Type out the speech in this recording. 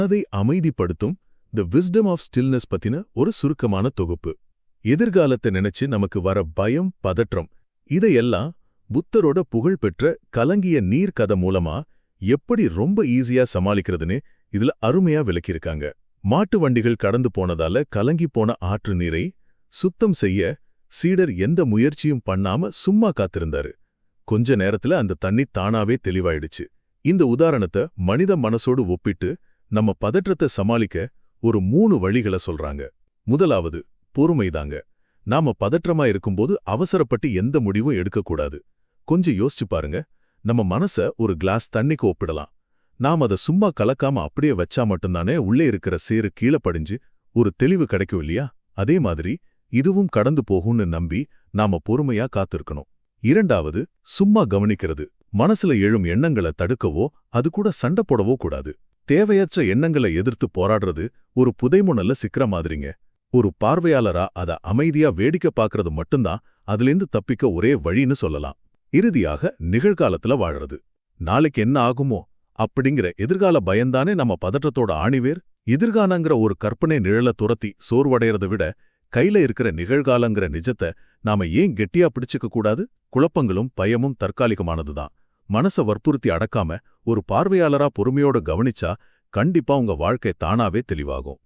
அதை அமைதிப்படுத்தும் தி wisdom of stillness பத்தின ஒரு சுருக்கமான தொகுப்பு. எதிர்காலத்தை நினைச்சு நமக்கு வர பயம், பதற்றம் இதையெல்லாம் புத்தரோட புகழ்பெற்ற கலங்கிய நீர் கதை மூலமா எப்படி ரொம்ப ஈஸியா சமாளிக்கிறதுன்னு இதுல அருமையா விளக்கியிருக்காங்க. மாட்டு வண்டிகள் கடந்து போனதால கலங்கி போன ஆற்று நீரை சுத்தம் செய்ய சீடர் எந்த முயற்சியும் பண்ணாம சும்மா காத்திருந்தாரு. கொஞ்ச நேரத்துல அந்த தண்ணி தானாவே தெளிவாயிடுச்சு. இந்த உதாரணத்தை மனித மனசோடு ஒப்பிட்டு நம்ம பதற்றத்தை சமாளிக்க ஒரு 3 வழிகளை சொல்றாங்க. முதலாவது பொறுமைதாங்க. நாம பதற்றமா இருக்கும்போது அவசரப்பட்டு எந்த முடிவும் எடுக்கக்கூடாது. கொஞ்சம் யோசிச்சு பாருங்க. நம்ம மனச ஒரு கிளாஸ் தண்ணிக்கு ஒப்பிடலாம். நாம் அதை சும்மா கலக்காம அப்படியே வச்சா மட்டும்தானே உள்ளே இருக்கிற சேறு கீழே படிஞ்சு ஒரு தெளிவு கிடைக்கும் இல்லையா? அதே மாதிரி இதுவும் கடந்து போகும்னு நம்பி நாம பொறுமையா காத்திருக்கணும். இரண்டாவது சும்மா கவனிக்கிறது. மனசுல எழும் எண்ணங்களை தடுக்கவோ அது கூட சண்டை போடவோ கூடாது. தேவையற்ற எண்ணங்களை எதிர்த்து போராடுறது ஒரு புதைமுனல்ல சிக்கிற மாதிரிங்க. ஒரு பார்வையாளரா அதை அமைதியா வேடிக்கை பார்க்கறது மட்டும்தான் அதிலிருந்து தப்பிக்க ஒரே வழின்னு சொல்லலாம். இறுதியாக நிகழ்காலத்துல வாழறது. நாளைக்கு என்ன ஆகுமோ அப்படிங்கிற எதிர்கால பயந்தானே நம்ம பதற்றத்தோட ஆணிவேர். எதிர்காலங்கிற ஒரு கற்பனை நிழலை துரத்தி சோர்வடைறதை விட கையில இருக்கிற நிகழ்காலங்கிற நிஜத்தை நாம ஏன் கெட்டியா பிடிச்சுக்க கூடாது? குழப்பங்களும் பயமும் தற்காலிகமானதுதான். மனச வற்புறுத்தி அடக்காம ஒரு பார்வையாளரா பொறுமையோட கவனிச்சா கண்டிப்பா உங்க வாழ்க்கை தானாவே தெளிவாகும்.